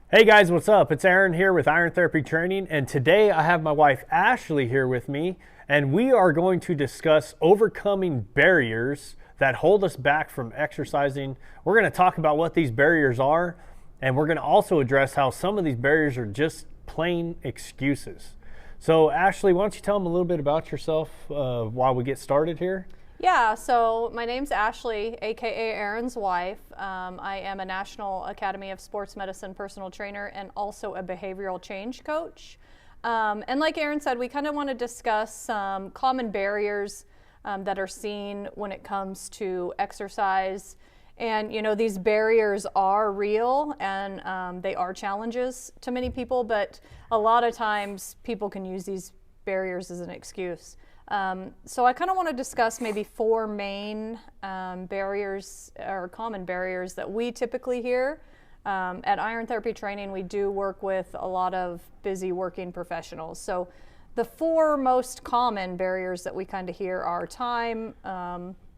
Hey guys, what's up? It's Aaron here with Iron Therapy Training, and today I have my wife Ashley here with me, and we are going to discuss overcoming barriers that hold us back from exercising. We're going to talk about what these barriers are, and we're going to also address how some of these barriers are just plain excuses. So, Ashley, why don't you tell them a little bit about yourself while we get started here? Yeah, so my name's Ashley, aka Aaron's wife. I am a National Academy of Sports Medicine personal trainer and also a behavioral change coach. And like Aaron said, we kind of want to discuss some common barriers that are seen when it comes to exercise. And these barriers are real and they are challenges to many people, but a lot of times people can use these barriers as an excuse. So I kind of want to discuss maybe four main barriers or common barriers that we typically hear. At Iron Therapy Training, we do work with a lot of busy working professionals. So the four most common barriers that we kind of hear are time.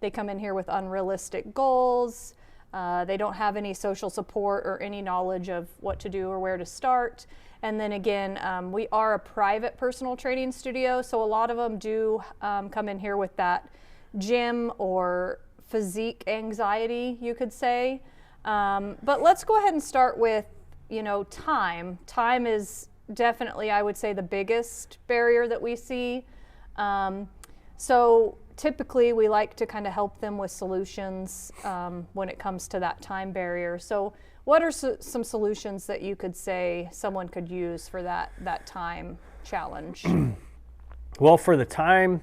They come in here with unrealistic goals. They don't have any social support or any knowledge of what to do or where to start. And then again, we are a private personal training studio, so a lot of them do come in here with that gym or physique anxiety, you could say. But let's go ahead and start with, time. Time is definitely, I would say, the biggest barrier that we see. So typically we like to kind of help them with solutions when it comes to that time barrier. So what are some solutions that you could say someone could use for that time challenge? Well, for the time,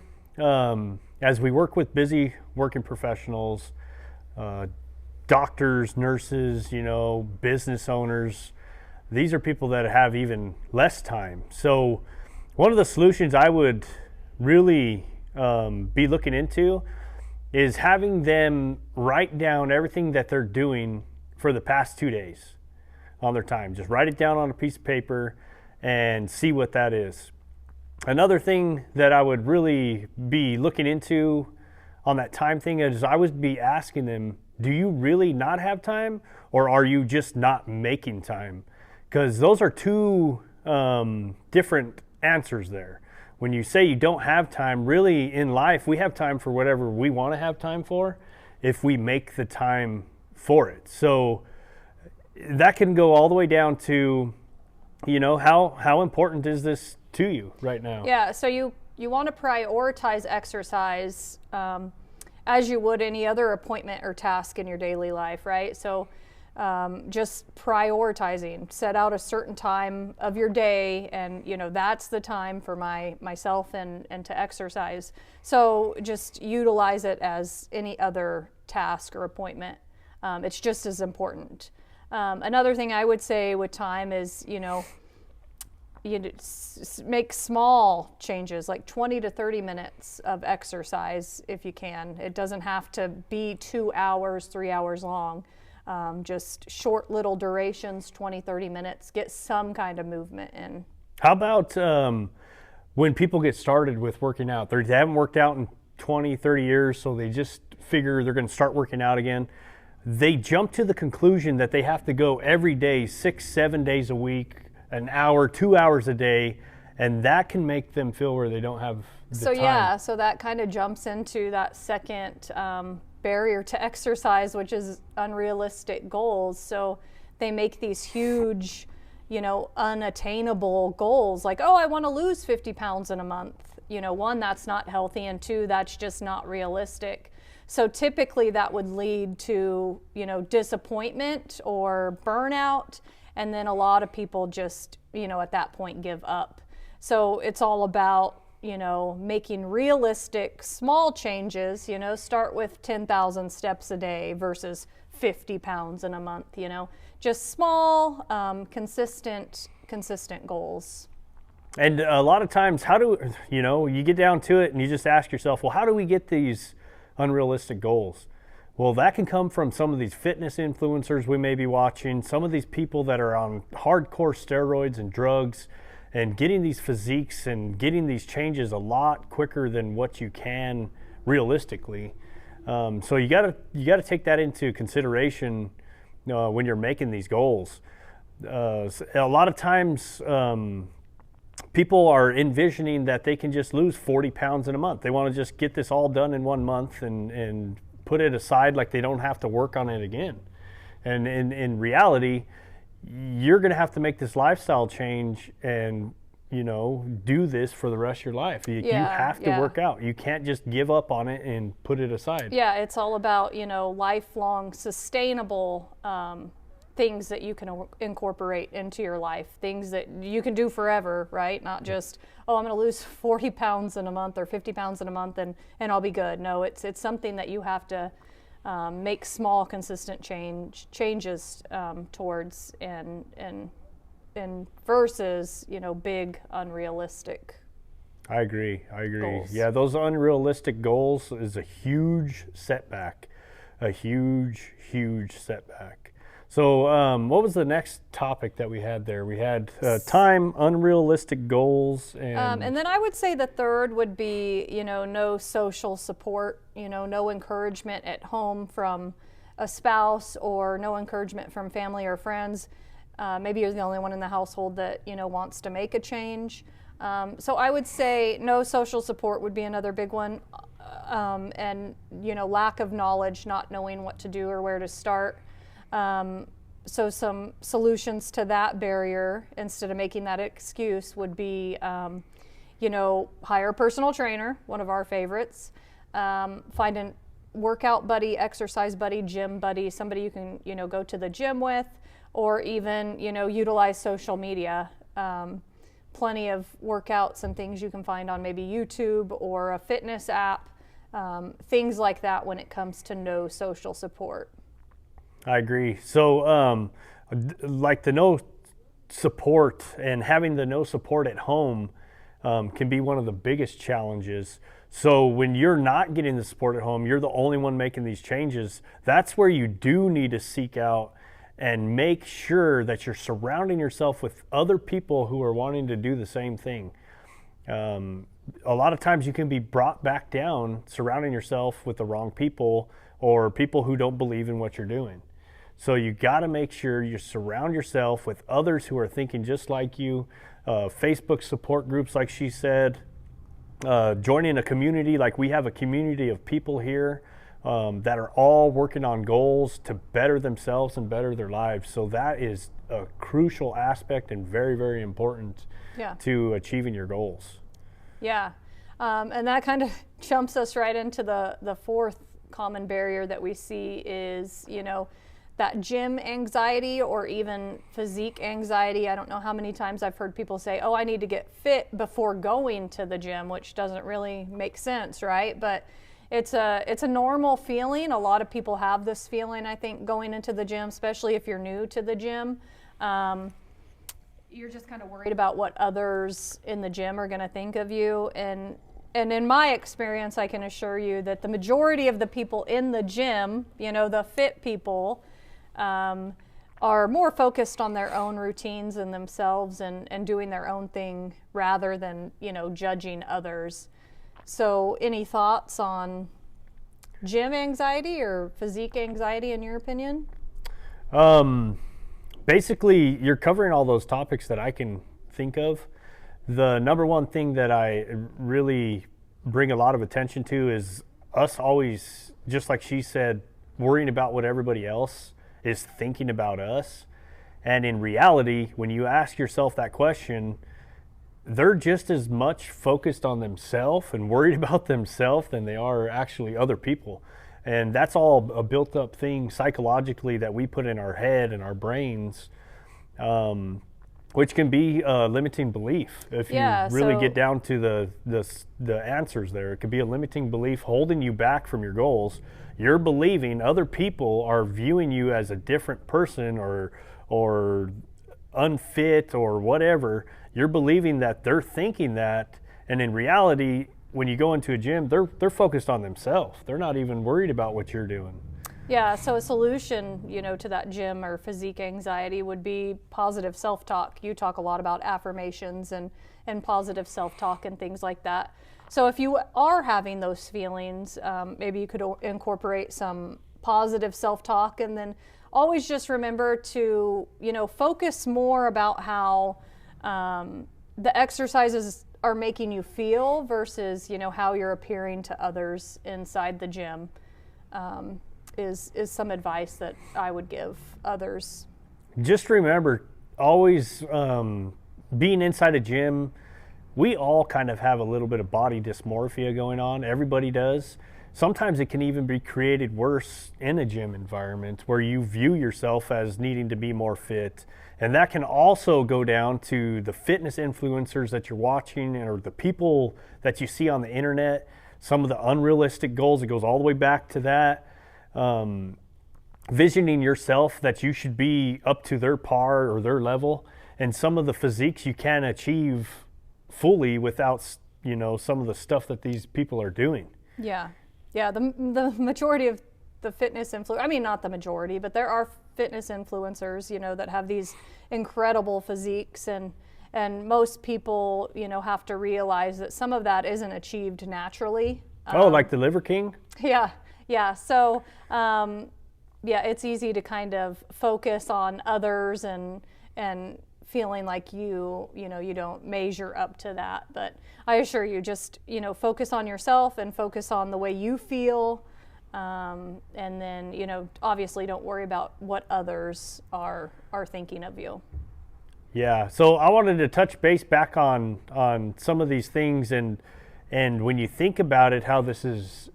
as we work with busy working professionals, doctors, nurses, business owners, these are people that have even less time. So one of the solutions I would really be looking into is having them write down everything that they're doing for the past 2 days on their time. Just write it down on a piece of paper and see what that is. Another thing that I would really be looking into on that time thing is I would be asking them, do you really not have time, or are you just not making time? Because those are two different answers there. When you say you don't have time, really in life, we have time for whatever we want to have time for if we make the time for it. So that can go all the way down to, how important is this to you right now? Yeah, so you want to prioritize exercise as you would any other appointment or task in your daily life, right? So just prioritizing, set out a certain time of your day, and that's the time for myself and to exercise. So just utilize it as any other task or appointment. It's just as important. Another thing I would say with time is, make small changes, like 20 to 30 minutes of exercise if you can. It doesn't have to be 2 hours, 3 hours long. Just short little durations, 20, 30 minutes, get some kind of movement in. How about when people get started with working out? They haven't worked out in 20, 30 years, so they just figure they're going to start working out again. They jump to the conclusion that they have to go every day, 6, 7 days a week, an hour, 2 hours a day, and that can make them feel where they don't have the time. Yeah, so that kind of jumps into that second barrier to exercise, which is unrealistic goals. So they make these huge, unattainable goals, like, oh, I want to lose 50 pounds in a month. One, that's not healthy, and two, that's just not realistic. So typically that would lead to, disappointment or burnout, and then a lot of people just, at that point give up. So it's all about, making realistic small changes, start with 10,000 steps a day versus 50 pounds in a month, just small, consistent goals. And a lot of times, you get down to it and you just ask yourself, well, how do we get these unrealistic goals? Well, that can come from some of these fitness influencers we may be watching, some of these people that are on hardcore steroids and drugs, and getting these physiques and getting these changes a lot quicker than what you can realistically. So you gotta take that into consideration when you're making these goals. A lot of times, people are envisioning that they can just lose 40 pounds in a month. They want to just get this all done in 1 month and put it aside like they don't have to work on it again. And in reality, you're going to have to make this lifestyle change and, do this for the rest of your life. You have to work out. You can't just give up on it and put it aside. Yeah, it's all about, lifelong sustainable things that you can incorporate into your life, things that you can do forever, right? Not just, I'm going to lose 40 pounds in a month or 50 pounds in a month and I'll be good. No, it's something that you have to make small, consistent changes towards and versus, big, unrealistic. I agree. Goals. Yeah, those unrealistic goals is a huge setback, a huge setback. So what was the next topic that we had there? We had time, unrealistic goals, and then I would say the third would be, no social support, no encouragement at home from a spouse or no encouragement from family or friends. Maybe you're the only one in the household that, wants to make a change. So I would say no social support would be another big one. And, lack of knowledge, not knowing what to do or where to start. So some solutions to that barrier, instead of making that excuse, would be, hire a personal trainer, one of our favorites. Find a workout buddy, exercise buddy, gym buddy, somebody you can, go to the gym with, or even, utilize social media. Plenty of workouts and things you can find on maybe YouTube or a fitness app, things like that when it comes to no social support. I agree. So, like the no support and having the no support at home can be one of the biggest challenges. So when you're not getting the support at home, you're the only one making these changes. That's where you do need to seek out and make sure that you're surrounding yourself with other people who are wanting to do the same thing. A lot of times you can be brought back down surrounding yourself with the wrong people or people who don't believe in what you're doing. So you got to make sure you surround yourself with others who are thinking just like you. Facebook support groups, like she said, joining a community, like we have a community of people here that are all working on goals to better themselves and better their lives. So that is a crucial aspect and very, very important to achieving your goals. Yeah, and that kind of jumps us right into the fourth common barrier that we see is, that gym anxiety or even physique anxiety. I don't know how many times I've heard people say, I need to get fit before going to the gym, which doesn't really make sense, right? But it's a normal feeling. A lot of people have this feeling, I think, going into the gym, especially if you're new to the gym. You're just kind of worried about what others in the gym are going to think of you. And in my experience, I can assure you that the majority of the people in the gym, the fit people, are more focused on their own routines and themselves and doing their own thing rather than, judging others. So any thoughts on gym anxiety or physique anxiety in your opinion? Basically, you're covering all those topics that I can think of. The number one thing that I really bring a lot of attention to is us always, just like she said, worrying about what everybody else is thinking about us. And in reality, when you ask yourself that question, they're just as much focused on themselves and worried about themselves than they are actually other people. And that's all a built up thing psychologically that we put in our head and our brains, which can be a limiting belief. If you really get down to the answers there, it could be a limiting belief holding you back from your goals. You're believing other people are viewing you as a different person or unfit or whatever. You're believing that they're thinking that, and in reality, when you go into a gym, they're focused on themselves. They're not even worried about what you're doing. Yeah, so a solution, to that gym or physique anxiety would be positive self-talk. You talk a lot about affirmations and positive self-talk and things like that. So if you are having those feelings, maybe you could incorporate some positive self-talk and then always just remember to, focus more about how the exercises are making you feel versus, how you're appearing to others inside the gym, is some advice that I would give others. Just remember, always being inside a gym, we all kind of have a little bit of body dysmorphia going on. Everybody does. Sometimes it can even be created worse in a gym environment where you view yourself as needing to be more fit. And that can also go down to the fitness influencers that you're watching or the people that you see on the internet, some of the unrealistic goals. It goes all the way back to that. Visioning yourself that you should be up to their par or their level, and some of the physiques you can't achieve fully without, some of the stuff that these people are doing. Yeah. The majority of the fitness not the majority, but there are fitness influencers, that have these incredible physiques, and most people, have to realize that some of that isn't achieved naturally. Like the Liver King? Yeah. So, it's easy to kind of focus on others and feeling like you don't measure up to that. But I assure you, just, focus on yourself and focus on the way you feel. And then, obviously don't worry about what others are thinking of you. Yeah. So I wanted to touch base back on some of these things. And when you think about it, how this is,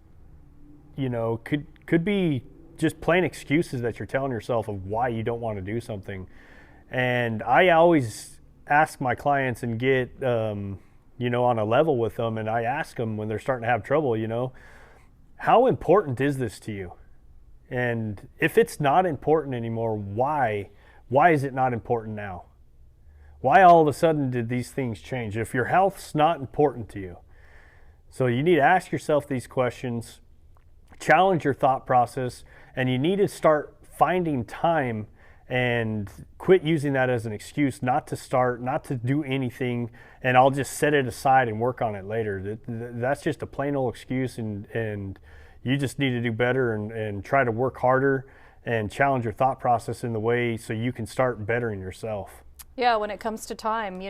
could be just plain excuses that you're telling yourself of why you don't want to do something. And I always ask my clients and get, on a level with them, and I ask them when they're starting to have trouble, how important is this to you? And if it's not important anymore, why is it not important now? Why all of a sudden did these things change? If your health's not important to you. So you need to ask yourself these questions, challenge your thought process, and you need to start finding time and quit using that as an excuse not to do anything, and I'll just set it aside and work on it later. That's just a plain old excuse, and you just need to do better and try to work harder and challenge your thought process in the way so you can start bettering yourself. Yeah, when it comes to time,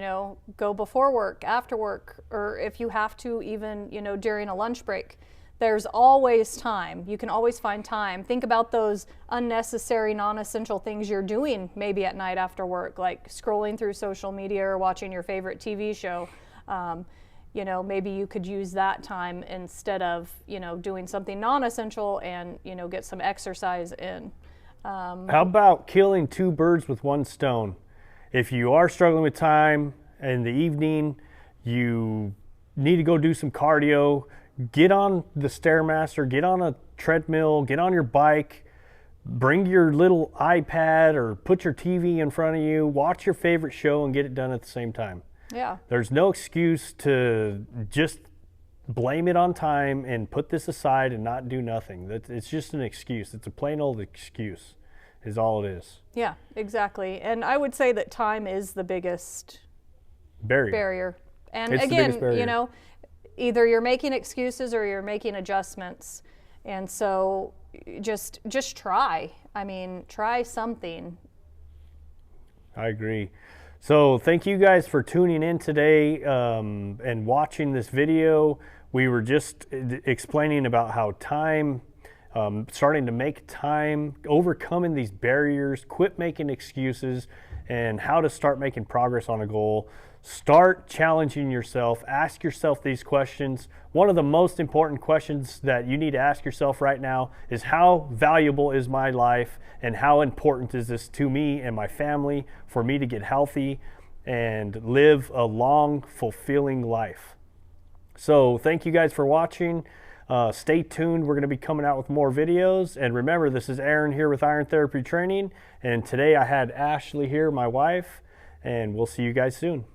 go before work, after work, or if you have to, even, during a lunch break. There's always time. You can always find time. Think about those unnecessary, non-essential things you're doing maybe at night after work, like scrolling through social media or watching your favorite TV show. Maybe you could use that time instead of, doing something non-essential and, get some exercise in. How about killing two birds with one stone? If you are struggling with time in the evening, you need to go do some cardio, get on the Stairmaster, get on a treadmill, get on your bike, bring your little iPad or put your TV in front of you, watch your favorite show and get it done at the same time. Yeah. There's no excuse to just blame it on time and put this aside and not do nothing. It's just an excuse. It's a plain old excuse is all it is. Yeah, exactly. And I would say that time is the biggest barrier. And it's again, either you're making excuses or you're making adjustments. And so just try. Try something. I agree. So thank you guys for tuning in today and watching this video. We were just explaining about how time, starting to make time, overcoming these barriers, quit making excuses, and how to start making progress on a goal. Start challenging yourself. Ask yourself these questions. One of the most important questions that you need to ask yourself right now is, how valuable is my life, and how important is this to me and my family for me to get healthy and live a long, fulfilling life? So thank you guys for watching. Stay tuned. We're going to be coming out with more videos. And remember, this is Aaron here with Iron Therapy Training. And today I had Ashley here, my wife, and we'll see you guys soon.